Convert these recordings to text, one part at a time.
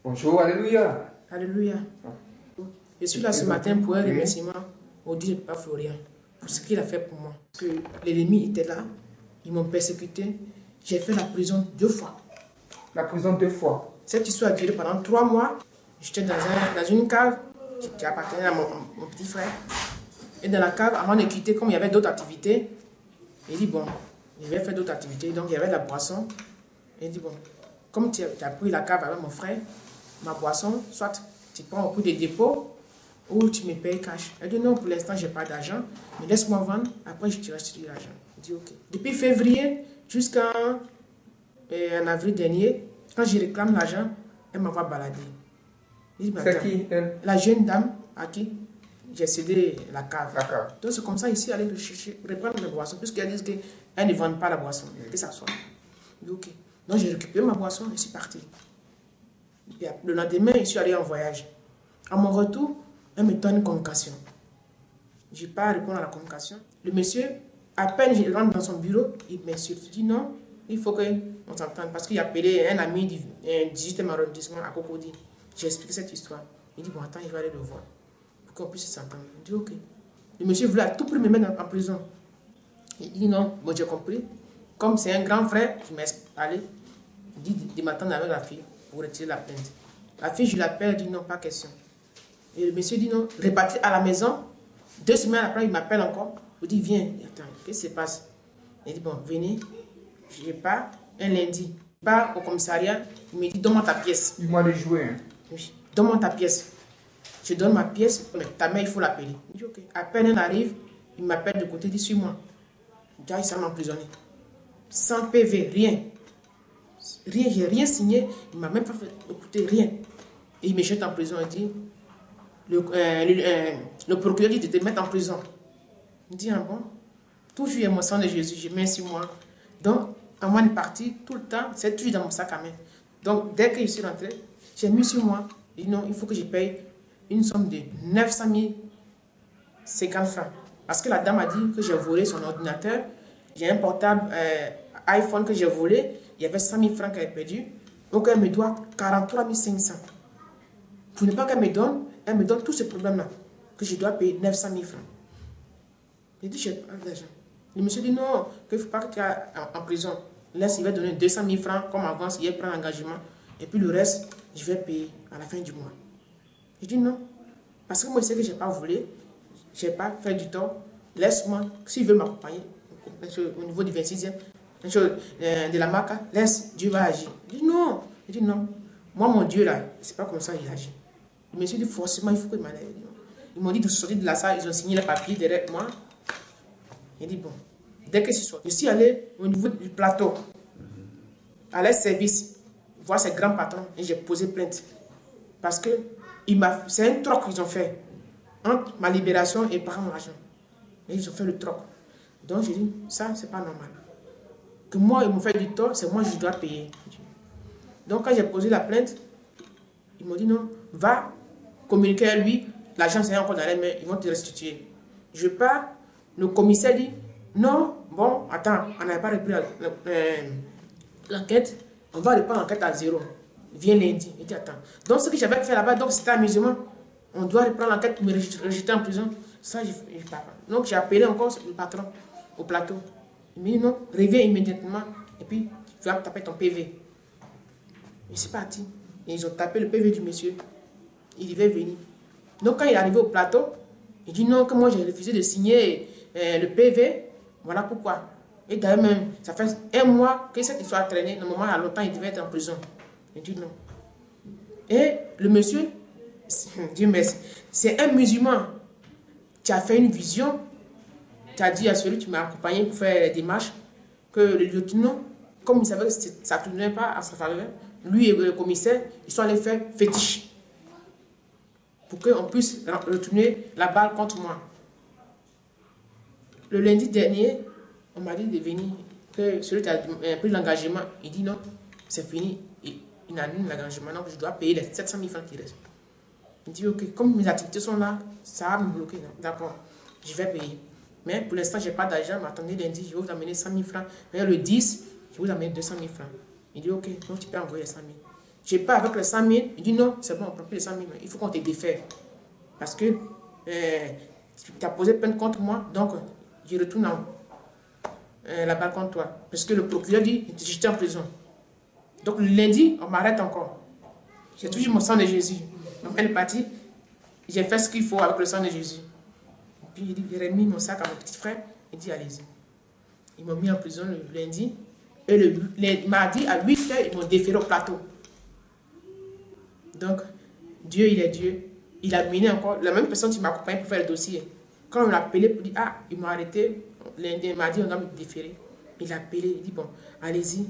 Bonjour, alléluia. Alléluia. Je suis là ce matin pour un remerciement au Dieu de Papa Florian pour ce qu'il a fait pour moi. Parce que l'ennemi était là, ils m'ont persécuté. J'ai fait la prison 2 fois. La prison 2 fois. Cette histoire a duré pendant 3 mois. J'étais dans une cave qui appartenait à mon petit frère. Et dans la cave, avant de quitter, comme il y avait d'autres activités, il dit bon, je vais faire d'autres activités. Donc il y avait de la boisson. Il dit bon, comme tu as pris la cave avec mon frère, ma boisson, soit tu prends au prix des dépôts ou tu me payes cash. Elle dit non, pour l'instant, je n'ai pas d'argent, mais laisse-moi vendre, après je te restitue l'argent. Je dis ok. Depuis février jusqu'en avril dernier, quand je réclame l'argent, elle m'envoie balader. C'est qui elle? La jeune dame à qui j'ai cédé la cave. La cave. Donc c'est comme ça ici, aller rechercher, reprendre mes boissons, puisqu'elles disent qu'elles ne vendent pas la boisson, que ça soit. Je dis ok. Donc j'ai récupéré ma boisson et je suis parti. Et le lendemain, je suis allé en voyage. À mon retour, elle me donne une convocation. Je n'ai pas à répondre à la convocation. Le monsieur, à peine je rentre dans son bureau, il m'insulte. Je dis non, il faut qu'on s'entende. Parce qu'il a appelé un ami du 18e arrondissement à Cocody. J'ai expliqué cette histoire. Il dit bon, attends, je vais aller le voir. Pour qu'on puisse s'entendre. Je dis ok. Le monsieur voulait à tout prix me mettre en prison. Il dit non, bon, j'ai compris. Comme c'est un grand frère, je m'ai allé. Il dit de m'attendre avec la fille pour retirer la plainte. La fille, je l'appelle, elle dit non, pas question. Et le monsieur dit non, repartir à la maison. 2 semaines après, il m'appelle encore. Je dis viens, attends, qu'est-ce qui se passe? Il dit bon, venez. Je pars un lundi. Je pars au commissariat. Il me dit donne-moi ta pièce. Dis-moi les jouets. Hein. Oui, donne-moi ta pièce. Je donne ma pièce, mais ta mère, il faut l'appeler. Il dit ok. À peine elle arrive, il m'appelle de côté, il dit suis-moi. Il s'est emprisonné. Sans PV, rien. Rien, j'ai rien signé, il m'a même pas fait écouter rien. Et il me jette en prison, il dit, le procureur dit de te mettre en prison. Il dit, ah bon, toujours il y a mon sang de Jésus, je mets sur moi. Donc, avant de partir, tout le temps, c'est toujours dans mon sac à main. Donc, dès que je suis rentré, j'ai mis sur moi, il dit non, il faut que je paye une somme de 900 050 francs. Parce que la dame a dit que j'ai volé son ordinateur, j'ai un portable iPhone que j'ai volé, il y avait 100 000 francs qu'elle a perdu. Donc elle me doit 43 500. Pour ne pas qu'elle me donne, elle me donne tous ces problèmes-là. Que je dois payer 900 000 francs. J'ai dit, je n'ai pas d'argent. Le monsieur dit non, qu'il ne faut pas que tu es en prison. Laisse, il va donner 200 000 francs comme avance, il prend l'engagement. Et puis le reste, je vais payer à la fin du mois. Je dis non. Parce que moi, je sais que je n'ai pas volé. Je n'ai pas fait du tort. Laisse-moi, s'il veut m'accompagner, au niveau du 26e, de la marque, laisse, Dieu va agir. Je dis non. Je dis non. Moi, mon Dieu, là, c'est pas comme ça qu'il agit. Le monsieur dit forcément, il faut que je m'aille. Ils m'ont dit de sortir de la salle, ils ont signé les papiers derrière moi. Il dit bon, dès que je suis sorti, je suis allé au niveau du plateau, à leur service, voir ces grands patrons, et j'ai posé plainte. Parce que c'est un troc qu'ils ont fait entre ma libération et par mon argent. Et ils ont fait le troc. Donc j'ai dit, ça, c'est pas normal. Que moi, ils m'ont fait du tort, c'est moi, je dois payer. Donc quand j'ai posé la plainte, ils m'ont dit non, va communiquer à lui, l'argent c'est encore dans les mains, ils vont te restituer. Je pars, le commissaire dit, non, bon, attends, on n'avait pas repris l'enquête, on va reprendre l'enquête à 0. Viens lundi. Il dit, attends. Donc ce que j'avais fait là-bas, donc c'était amusement. On doit reprendre l'enquête pour me rejeter en prison. Ça, je ne parle pas. Donc j'ai appelé encore le patron au plateau. Il m'a dit non, reviens immédiatement et puis tu vas taper ton PV. Et c'est parti. Et ils ont tapé le PV du monsieur. Il devait venir. Donc quand il est arrivé au plateau, il dit non, que moi j'ai refusé de signer le PV. Voilà pourquoi. Et d'ailleurs même, ça fait 1 mois que cette histoire a traîné. Normalement, à longtemps, il devait être en prison. Il dit non. Et le monsieur, Dieu merci, c'est un musulman. Tu as fait une vision. Tu as dit à celui qui m'a accompagné pour faire les démarches que le lieutenant, comme il savait que ça ne tournait pas à sa faveur, lui et le commissaire, ils sont allés faire fétiche pour qu'on puisse retourner la balle contre moi. Le lundi dernier, on m'a dit de venir, que celui qui a pris l'engagement, il dit non, c'est fini, il annule l'engagement, donc je dois payer les 700 000 francs qui restent. Il dit ok, comme mes activités sont là, ça va me bloquer, d'accord, je vais payer. Mais pour l'instant, je n'ai pas d'argent. Mais attendez, lundi, je vais vous amener 100 000 francs. Mais le 10, je vais vous amener 200 000 francs. Il dit, ok, donc tu peux envoyer 100 000. Je pars avec les 100 000. Il dit non, c'est bon, on ne prend plus les 100 000. Il faut qu'on te défère. Parce que tu as posé plainte contre moi, donc je retourne là-bas contre toi. Parce que le procureur dit, j'étais en prison. Donc le lundi, on m'arrête encore. J'ai toujours mon sang de Jésus. Donc elle est partie. J'ai fait ce qu'il faut avec le sang de Jésus. Et puis j'ai remis mon sac à mon petit frère. Il dit, allez-y. Ils m'ont mis en prison le lundi. Et le mardi, à 8 h, ils m'ont déféré au plateau. Donc, Dieu, il est Dieu. Il a mené encore la même personne qui m'a accompagné pour faire le dossier. Quand on l'a appelé pour dire, ah, ils m'ont arrêté, lundi, mardi, on doit me déférer. Il a appelé, il dit, bon, allez-y.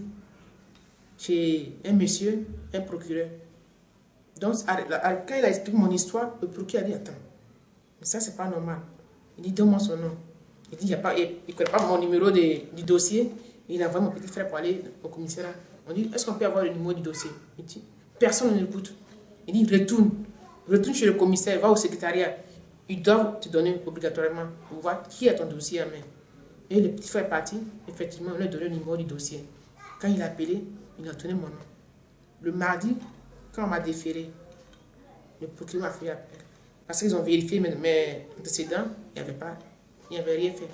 Chez un monsieur, un procureur. Donc, quand il a expliqué mon histoire, le procureur a dit, attends, mais ça, c'est pas normal. Il dit, donne-moi son nom. Il dit, il ne connaît pas mon numéro du dossier. Il a envoyé mon petit frère pour aller au commissariat. On dit, est-ce qu'on peut avoir le numéro du dossier? Il dit, personne ne l'écoute. Il dit, retourne chez le commissaire, va au secrétariat. Ils doivent te donner obligatoirement pour voir qui a ton dossier en main. Et le petit frère est parti, effectivement, on lui a donné le numéro du dossier. Quand il a appelé, il a donné mon nom. Le mardi, quand on m'a déféré, le procureur m'a fait appel. Parce qu'ils ont vérifié mes antécédents, il n'y avait rien fait.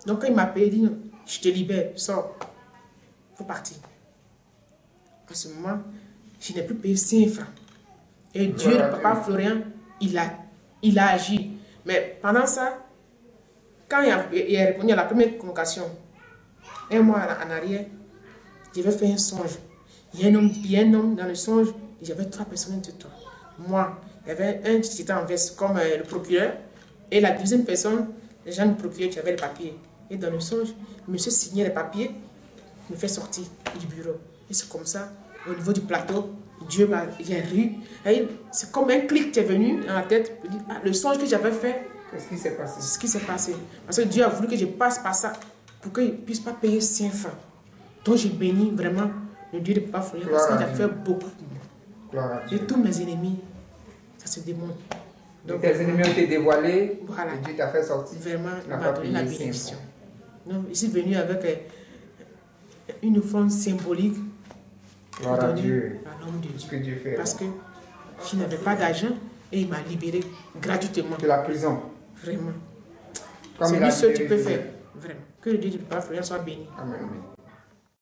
Donc quand il m'a appelé, il dit, je te libère, sors, il faut partir. À ce moment, je n'ai plus payé 5 francs. Et Dieu, le papa Florian, il a agi. Mais pendant ça, quand il a répondu à la première convocation, un mois en arrière, j'avais fait un songe. Il y a un homme dans le songe, il y avait 3 personnes de toi. Moi, il y avait un qui était en veste comme le procureur, et la deuxième personne, le genre de procureur qui avait le papier. Et dans le songe, monsieur signait les papiers, me fait sortir du bureau. Et c'est comme ça, au niveau du plateau, Dieu m'a ri. C'est comme un clic qui est venu dans la tête. Pour dire, ah, le songe que j'avais fait, qu'est-ce qui s'est passé? C'est ce qui s'est passé. Parce que Dieu a voulu que je passe par ça pour qu'il ne puisse pas payer 5 francs. Donc j'ai béni vraiment le Dieu de Papa Florian parce qu'il a fait beaucoup pour moi. Et tous mes ennemis, ça se démontre. Donc tes ennemis ont été dévoilés, voilà. Et Dieu t'a fait sortir. Vraiment, il m'a donné la bénédiction. Donc, je suis venu avec une offrande symbolique pour donner à l'homme de Dieu. Parce que je n'avais pas d'argent et il m'a libéré gratuitement. De la prison. Vraiment. C'est lui seul qui peut faire. Vraiment. Que le Dieu de Papa Florian soit béni. Amen.